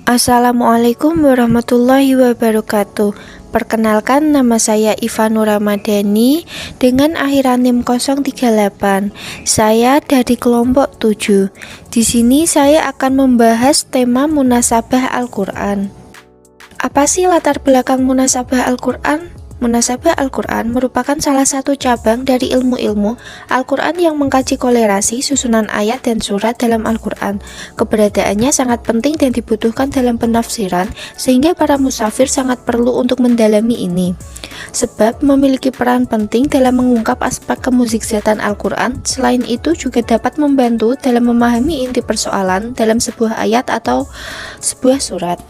Assalamualaikum warahmatullahi wabarakatuh. Perkenalkan, nama saya Ivanur Ramadhani dengan akhiran NIM 038. Saya dari kelompok 7. Di sini saya akan membahas tema munasabah Al-Qur'an. Apa sih latar belakang munasabah Al-Qur'an? Munasabah Al-Qur'an merupakan salah satu cabang dari ilmu-ilmu Al-Qur'an yang mengkaji kolerasi susunan ayat dan surat dalam Al-Qur'an. Keberadaannya sangat penting dan dibutuhkan dalam penafsiran, sehingga para musafir sangat perlu untuk mendalami ini. Sebab memiliki peran penting dalam mengungkap aspek kemukjizatan Al-Qur'an. Selain itu juga dapat membantu dalam memahami inti persoalan dalam sebuah ayat atau sebuah surat.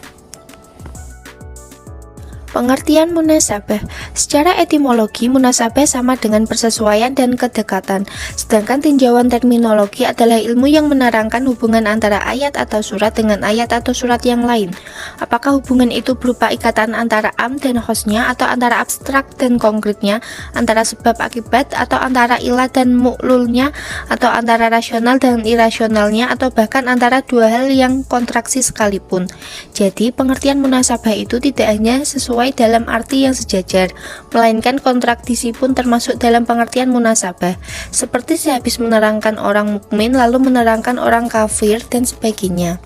Pengertian munasabah. Secara etimologi, munasabah sama dengan persesuaian dan kedekatan. Sedangkan tinjauan terminologi adalah ilmu yang menerangkan hubungan antara ayat atau surat dengan ayat atau surat yang lain. Apakah hubungan itu berupa ikatan antara am dan khosnya, atau antara abstrak dan konkretnya, antara sebab akibat, atau antara ilah dan mu'lulnya, atau antara rasional dan irasionalnya, atau bahkan antara dua hal yang kontraksi sekalipun. Jadi, pengertian munasabah itu tidak hanya sesuai dalam arti yang sejajar, melainkan kontradiksi pun termasuk dalam pengertian munasabah, seperti sehabis menerangkan orang mukmin lalu menerangkan orang kafir dan sebagainya.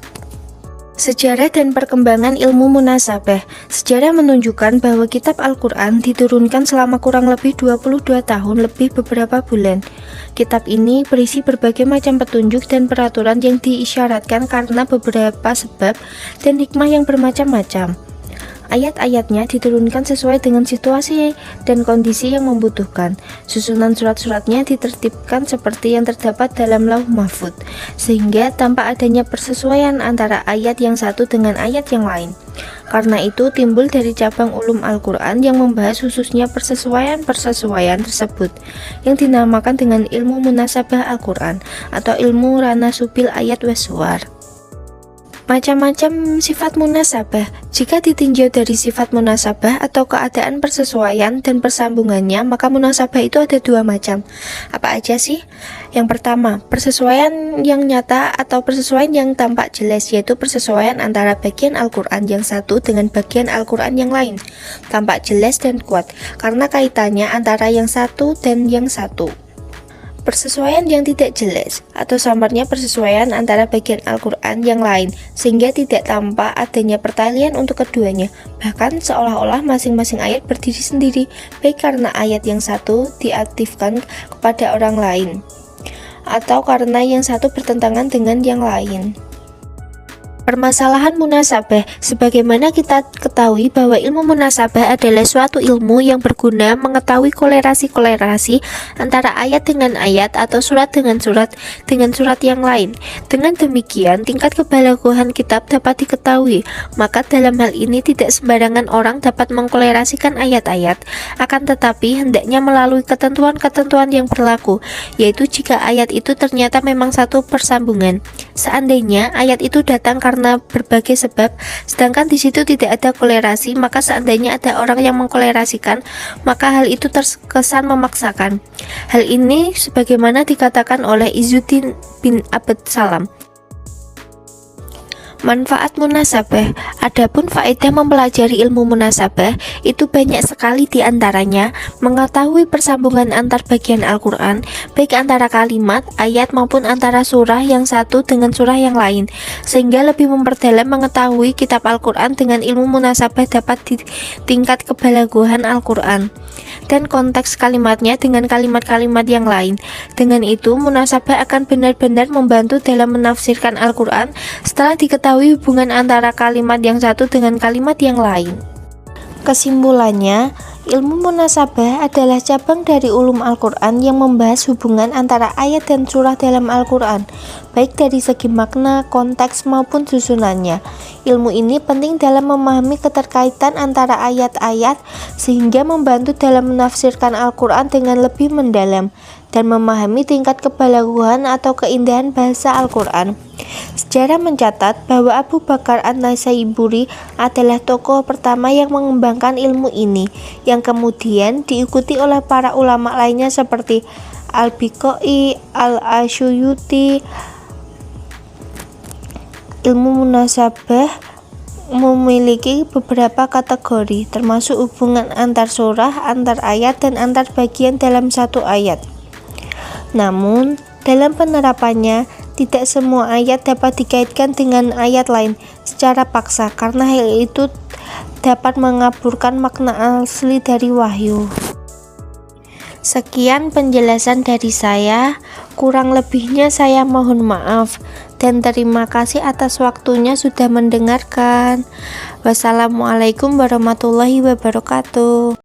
Sejarah dan perkembangan ilmu munasabah. Sejarah menunjukkan bahwa kitab Al-Qur'an diturunkan selama kurang lebih 22 tahun lebih beberapa bulan. Kitab ini berisi berbagai macam petunjuk dan peraturan yang diisyaratkan karena beberapa sebab dan hikmah yang bermacam-macam. Ayat-ayatnya diturunkan sesuai dengan situasi dan kondisi yang membutuhkan. Susunan surat-suratnya ditertibkan seperti yang terdapat dalam Lauh Mahfudz, sehingga tanpa adanya persesuaian antara ayat yang satu dengan ayat yang lain. Karena itu timbul dari cabang ulum Al-Qur'an yang membahas khususnya persesuaian-persesuaian tersebut, yang dinamakan dengan ilmu munasabah Al-Qur'an atau ilmu ranasubil ayat wassuwar. Macam-macam sifat munasabah. Jika ditinjau dari sifat munasabah atau keadaan persesuaian dan persambungannya, maka munasabah itu ada dua macam. Apa aja sih? Yang pertama, persesuaian yang nyata atau persesuaian yang tampak jelas, yaitu persesuaian antara bagian Al-Qur'an yang satu dengan bagian Al-Qur'an yang lain. Tampak jelas dan kuat, karena kaitannya antara yang satu dan yang satu. Persesuaian yang tidak jelas atau samarnya persesuaian antara bagian Al-Qur'an yang lain, sehingga tidak tampak adanya pertalian untuk keduanya, bahkan seolah-olah masing-masing ayat berdiri sendiri, baik karena ayat yang satu diaktifkan kepada orang lain, atau karena yang satu bertentangan dengan yang lain. Permasalahan munasabah. Sebagaimana kita ketahui bahwa ilmu munasabah adalah suatu ilmu yang berguna mengetahui kolerasi-kolerasi antara ayat dengan ayat atau surat dengan surat yang lain. Dengan demikian, tingkat kebalagohan kitab dapat diketahui. Maka dalam hal ini tidak sembarangan orang dapat mengkolerasikan ayat-ayat, akan tetapi hendaknya melalui ketentuan-ketentuan yang berlaku, yaitu jika ayat itu ternyata memang satu persambungan. Seandainya ayat itu datang karena berbagai sebab, sedangkan di situ tidak ada kolerasi, maka seandainya ada orang yang mengkolerasikan, maka hal itu terkesan memaksakan. Hal ini sebagaimana dikatakan oleh Izzuddin bin Abd Salam. Manfaat munasabah. Adapun faedah mempelajari ilmu munasabah itu banyak sekali, diantaranya mengetahui persambungan antar bagian Al-Qur'an, baik antara kalimat, ayat maupun antara surah yang satu dengan surah yang lain, sehingga lebih memperdalam mengetahui kitab Al-Qur'an. Dengan ilmu munasabah dapat di tingkat kebalagohan Al-Qur'an dan konteks kalimatnya dengan kalimat-kalimat yang lain. Dengan itu munasabah akan benar-benar membantu dalam menafsirkan Al-Qur'an setelah diketahui hubungan antara kalimat yang satu dengan kalimat yang lain. Kesimpulannya, ilmu munasabah adalah cabang dari ulum Al-Qur'an yang membahas hubungan antara ayat dan surah dalam Al-Qur'an, baik dari segi makna, konteks maupun susunannya. Ilmu ini penting dalam memahami keterkaitan antara ayat-ayat, sehingga membantu dalam menafsirkan Al-Qur'an dengan lebih mendalam dan memahami tingkat kebalagohan atau keindahan bahasa Al-Qur'an. Sejarah mencatat bahwa Abu Bakar An-Naisaburi adalah tokoh pertama yang mengembangkan ilmu ini, yang kemudian diikuti oleh para ulama lainnya seperti Al-Biqai, Al-Asyuyuti. Ilmu munasabah memiliki beberapa kategori, termasuk hubungan antar surah, antar ayat, dan antar bagian dalam satu ayat. Namun, dalam penerapannya, tidak semua ayat dapat dikaitkan dengan ayat lain secara paksa, karena hal itu dapat mengaburkan makna asli dari wahyu. Sekian penjelasan dari saya, kurang lebihnya saya mohon maaf, dan terima kasih atas waktunya sudah mendengarkan. Wassalamualaikum warahmatullahi wabarakatuh.